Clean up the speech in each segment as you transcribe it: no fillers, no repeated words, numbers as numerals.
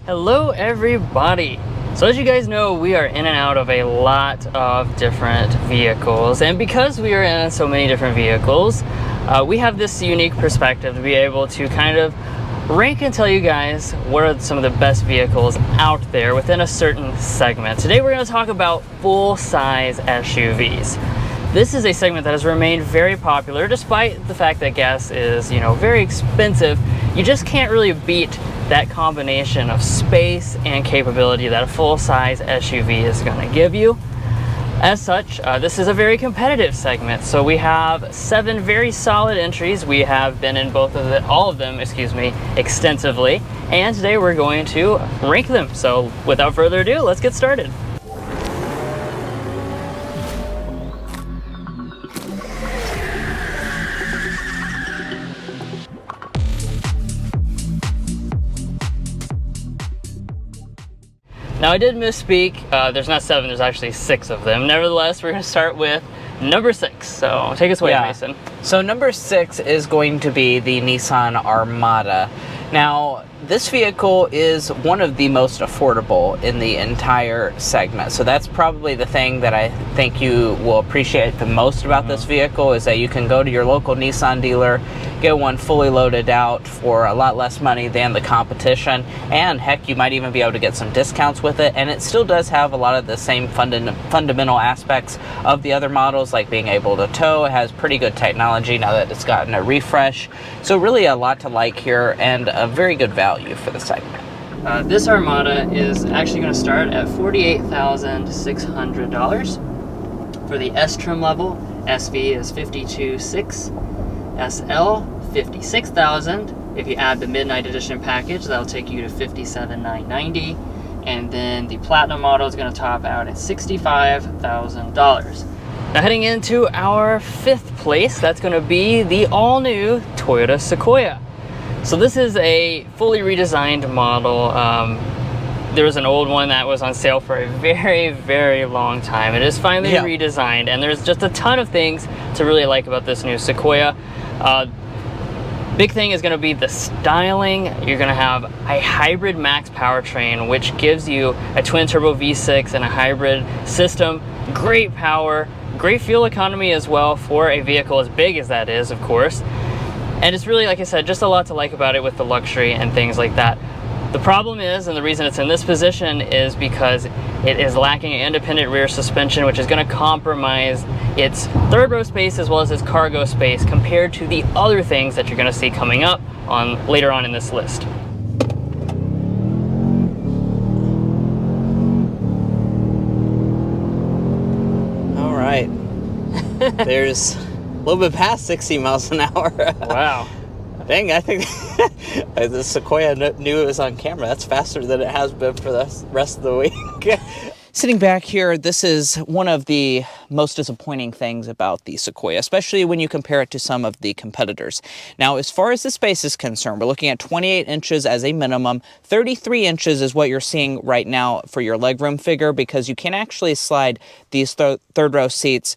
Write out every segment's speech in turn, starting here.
Hello everybody! So as you guys know, we are in and out of a lot of different vehicles, and because we are in so many different vehicles, we have this unique perspective to be able to kind of rank and tell you guys what are some of the best vehicles out there within a certain segment. Today we're going to talk about full-size SUVs. This is a segment that has remained very popular despite the fact that gas is, very expensive. You just can't really beat that combination of space and capability that a full-size SUV is going to give you. As such, this is a very competitive segment. So we have 7 very solid entries. We have been in all of them, extensively. And today we're going to rank them. So without further ado, let's get started. Now I did misspeak, there's not 7, there's actually 6 of them. Nevertheless, we're going to start with number 6, so take us away, Mason. So number 6 is going to be the Nissan Armada. Now, this vehicle is one of the most affordable in the entire segment. So that's probably the thing that I think you will appreciate the most about this vehicle, is that you can go to your local Nissan dealer, get one fully loaded out for a lot less money than the competition, and heck, you might even be able to get some discounts with it. And it still does have a lot of the same fundamental aspects of the other models, like being able to tow. It has pretty good technology now that it's gotten a refresh. So really a lot to like here, and a very good value for the segment. This Armada is actually going to start at $48,600 for the S trim level. SV is $52,600, SL $56,000. If you add the Midnight Edition package, that'll take you to $57,990, and then the Platinum model is going to top out at $65,000. Now heading into our 5th place, that's going to be the all-new Toyota Sequoia. So this is a fully redesigned model. There was an old one that was on sale for a very, very long time. It is finally redesigned, and there's just a ton of things to really like about this new Sequoia. Big thing is going to be the styling. You're going to have a hybrid max powertrain, which gives you a twin turbo V6 and a hybrid system. Great power, great fuel economy as well for a vehicle as big as that is, of course. And it's really, like I said, just a lot to like about it with the luxury and things like that. The problem is, and the reason it's in this position, is because it is lacking an independent rear suspension, which is going to compromise its third row space as well as its cargo space compared to the other things that you're going to see coming up later on in this list. All right. There's a little bit past 60 miles an hour. Wow. Dang, I think the Sequoia knew it was on camera. That's faster than it has been for the rest of the week. Sitting back here, this is one of the most disappointing things about the Sequoia, especially when you compare it to some of the competitors. Now, as far as the space is concerned, we're looking at 28 inches as a minimum. 33 inches is what you're seeing right now for your legroom figure, because you can actually slide these third row seats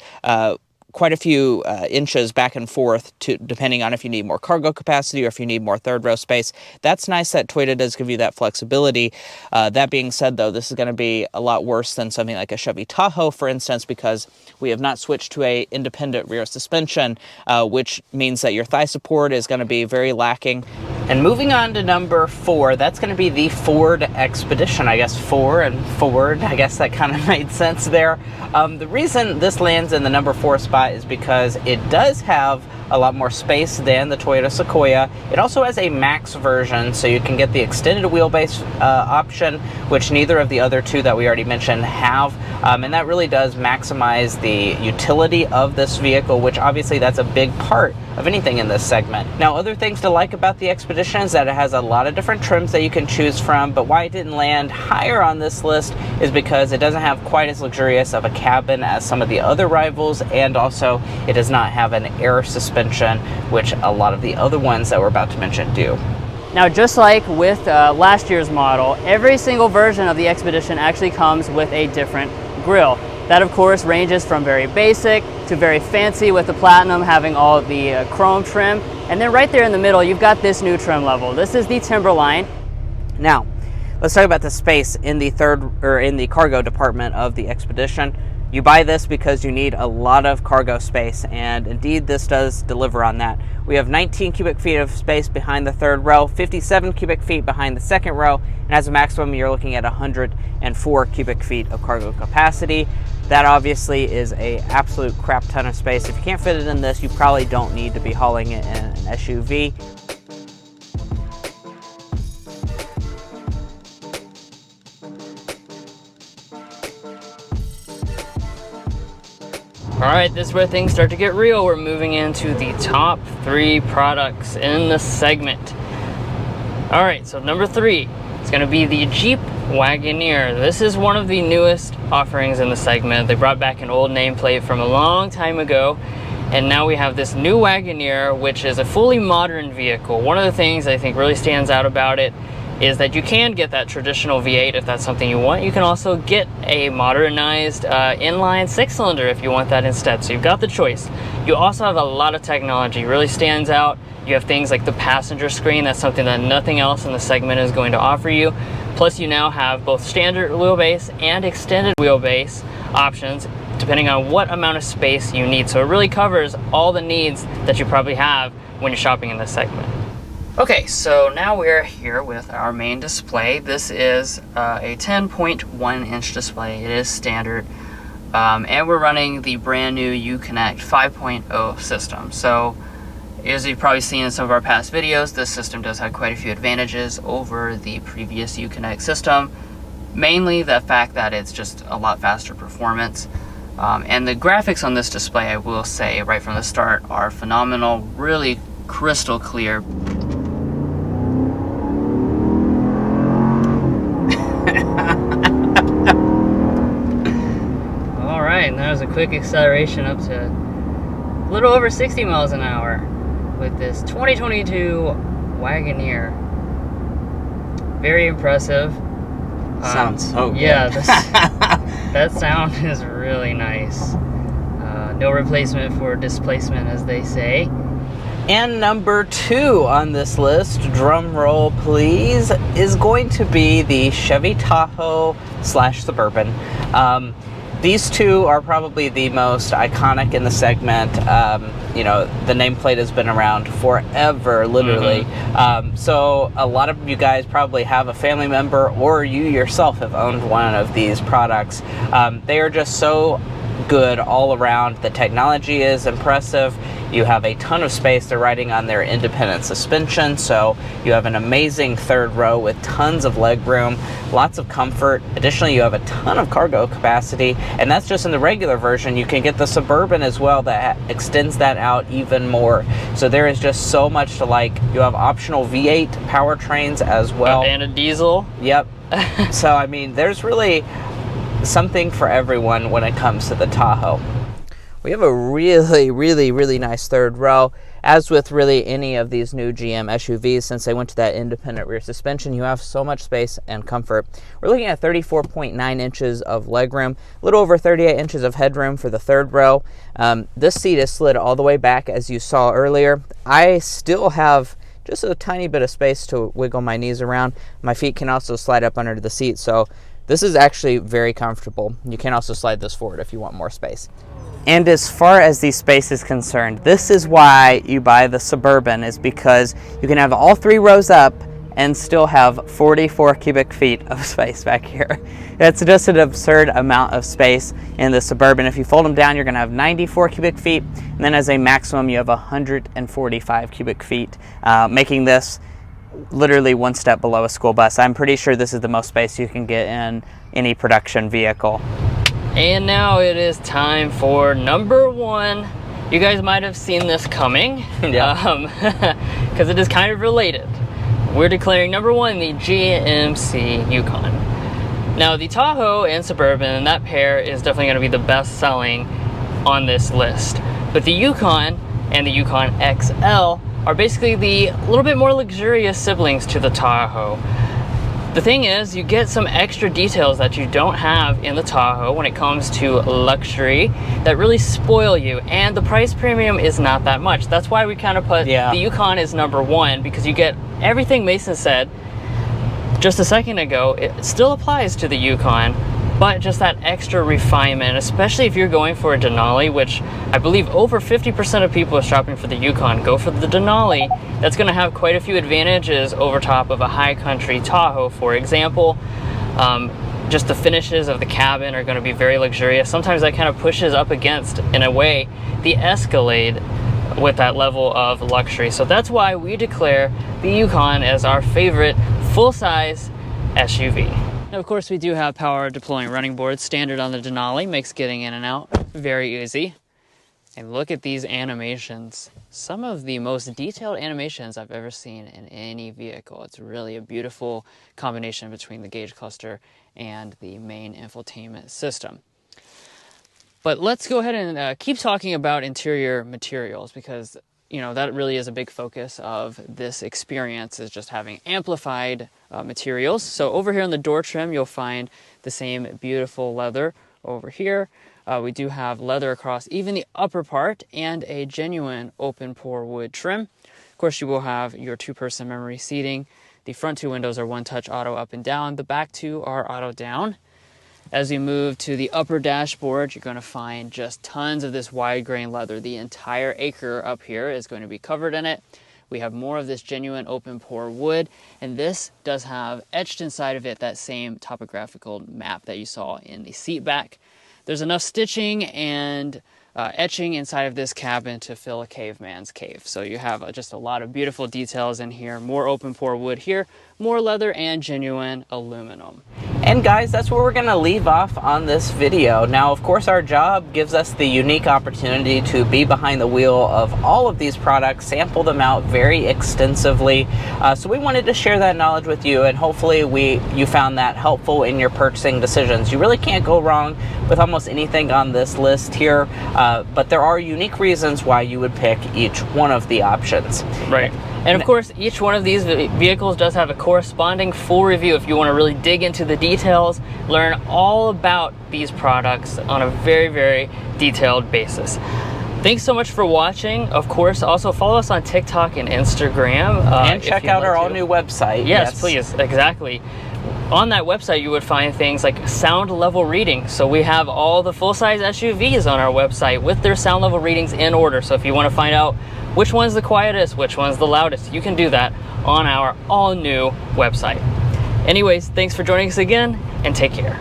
quite a few inches back and forth, depending on if you need more cargo capacity or if you need more third row space. That's nice that Toyota does give you that flexibility. That being said, though, this is going to be a lot worse than something like a Chevy Tahoe, for instance, because we have not switched to a independent rear suspension, which means that your thigh support is going to be very lacking. And moving on to number 4, that's going to be the Ford Expedition. I guess 4 and Ford, I guess that kind of made sense there. The reason this lands in the number 4 spot is because it does have a lot more space than the Toyota Sequoia. It also has a max version, so you can get the extended wheelbase option, which neither of the other two that we already mentioned have. And that really does maximize the utility of this vehicle, which obviously that's a big part of anything in this segment. Now, other things to like about the Expedition is that it has a lot of different trims that you can choose from, but why it didn't land higher on this list is because it doesn't have quite as luxurious of a cabin as some of the other rivals, and also it does not have an air suspension, which a lot of the other ones that we're about to mention do. Now, just like with last year's model, every single version of the Expedition actually comes with a different grille. That, of course, ranges from very basic to very fancy, with the Platinum having all the chrome trim. And then right there in the middle, you've got this new trim level. This is the Timberline. Now, Let's talk about the space in the cargo department of the Expedition. You buy this because you need a lot of cargo space, and indeed this does deliver on that. We have 19 cubic feet of space behind the third row, 57 cubic feet behind the second row, and as a maximum you're looking at 104 cubic feet of cargo capacity. That obviously is a absolute crap ton of space. If you can't fit it in this, you probably don't need to be hauling it in an SUV. Alright, this is where things start to get real. We're moving into the top 3 products in the segment. Alright, so number 3 is going to be the Jeep Wagoneer. This is one of the newest offerings in the segment. They brought back an old nameplate from a long time ago, and now we have this new Wagoneer, which is a fully modern vehicle. One of the things I think really stands out about it is that you can get that traditional V8 if that's something you want. You can also get a modernized inline 6-cylinder if you want that instead. So you've got the choice. You also have a lot of technology. It really stands out. You have things like the passenger screen. That's something that nothing else in the segment is going to offer you. Plus you now have both standard wheelbase and extended wheelbase options depending on what amount of space you need. So it really covers all the needs that you probably have when you're shopping in this segment. Okay, so now we're here with our main display. This is a 10.1 inch display. It is standard, and we're running the brand new Uconnect 5.0 system. So as you've probably seen in some of our past videos, this system does have quite a few advantages over the previous Uconnect system. Mainly the fact that it's just a lot faster performance. And the graphics on this display, I will say right from the start, are phenomenal, really crystal clear. And that was a quick acceleration up to a little over 60 miles an hour with this 2022 Wagoneer. Very impressive. Sounds so good. Yeah, that sound is really nice. No replacement for displacement, as they say. And number 2 on this list, drum roll please, is going to be the Chevy Tahoe / Suburban. These two are probably the most iconic in the segment. You know, the nameplate has been around forever, literally. So a lot of you guys probably have a family member or you yourself have owned one of these products. They are just so good all around. The technology is impressive. You have a ton of space. They're riding on their independent suspension, so you have an amazing third row with tons of leg room, lots of comfort. Additionally, you have a ton of cargo capacity, and that's just in the regular version. You can get the Suburban as well that extends that out even more. So there is just so much to like. You have optional V8 powertrains as well. And a diesel. Yep. So, I mean, there's really something for everyone when it comes to the Tahoe. We have a really nice third row. As with really any of these new GM SUVs, since they went to that independent rear suspension, you have so much space and comfort. We're looking at 34.9 inches of legroom, a little over 38 inches of headroom for the third row. This seat is slid all the way back, as you saw earlier. I still have just a tiny bit of space to wiggle my knees around. My feet can also slide up under the seat, so this is actually very comfortable. You can also slide this forward if you want more space. And as far as the space is concerned, this is why you buy the Suburban, is because you can have all 3 rows up and still have 44 cubic feet of space back here. That's just an absurd amount of space in the Suburban. If you fold them down, you're gonna have 94 cubic feet, and then as a maximum, you have 145 cubic feet, making this literally one step below a school bus. I'm pretty sure this is the most space you can get in any production vehicle. And now it is time for number 1. You guys might have seen this coming, because it is kind of related. We're declaring number 1 the GMC Yukon. Now the Tahoe and Suburban, that pair is definitely going to be the best selling on this list. But the Yukon and the Yukon XL are basically the little bit more luxurious siblings to the Tahoe. The thing is, you get some extra details that you don't have in the Tahoe when it comes to luxury that really spoil you, and the price premium is not that much. That's why we kind of put the Yukon as number 1, because you get everything Mason said just a second ago, it still applies to the Yukon, but just that extra refinement, especially if you're going for a Denali, which I believe over 50% of people shopping for the Yukon go for the Denali. That's going to have quite a few advantages over top of a high country Tahoe, for example. Just the finishes of the cabin are going to be very luxurious. Sometimes that kind of pushes up against, in a way, the Escalade with that level of luxury. So that's why we declare the Yukon as our favorite full-size SUV. Now, of course, we do have power deploying running boards. Standard on the Denali, makes getting in and out very easy. And look at these animations. Some of the most detailed animations I've ever seen in any vehicle. It's really a beautiful combination between the gauge cluster and the main infotainment system. But let's go ahead and keep talking about interior materials, because you know that really is a big focus of this experience, is just having amplified materials. So over here on the door trim, you'll find the same beautiful leather over here. We do have leather across even the upper part and a genuine open pore wood trim. Of course, you will have your two-person memory seating. The front two windows are one-touch auto up and down. The back two are auto down. As we move to the upper dashboard, you're going to find just tons of this wide grain leather. The entire acre up here is going to be covered in it. We have more of this genuine open pore wood, and this does have etched inside of it that same topographical map that you saw in the seat back. There's enough stitching and etching inside of this cabin to fill a caveman's cave. So you have just a lot of beautiful details in here. More open pore wood here, more leather and genuine aluminum. And guys, that's where we're going to leave off on this video. Now, of course, our job gives us the unique opportunity to be behind the wheel of all of these products, sample them out very extensively. So we wanted to share that knowledge with you, and hopefully you found that helpful in your purchasing decisions. You really can't go wrong with almost anything on this list here, but there are unique reasons why you would pick each one of the options. Right. And of course, each one of these vehicles does have a corresponding full review if you want to really dig into the details, learn all about these products on a very, very detailed basis. Thanks so much for watching. Of course, also follow us on TikTok and Instagram. And check out our all-new website. Yes, please. Exactly. On that website, you would find things like sound level reading. So we have all the full-size SUVs on our website with their sound level readings in order. So if you want to find out which one's the quietest, which one's the loudest, you can do that on our all-new website. Anyways, thanks for joining us again, and take care.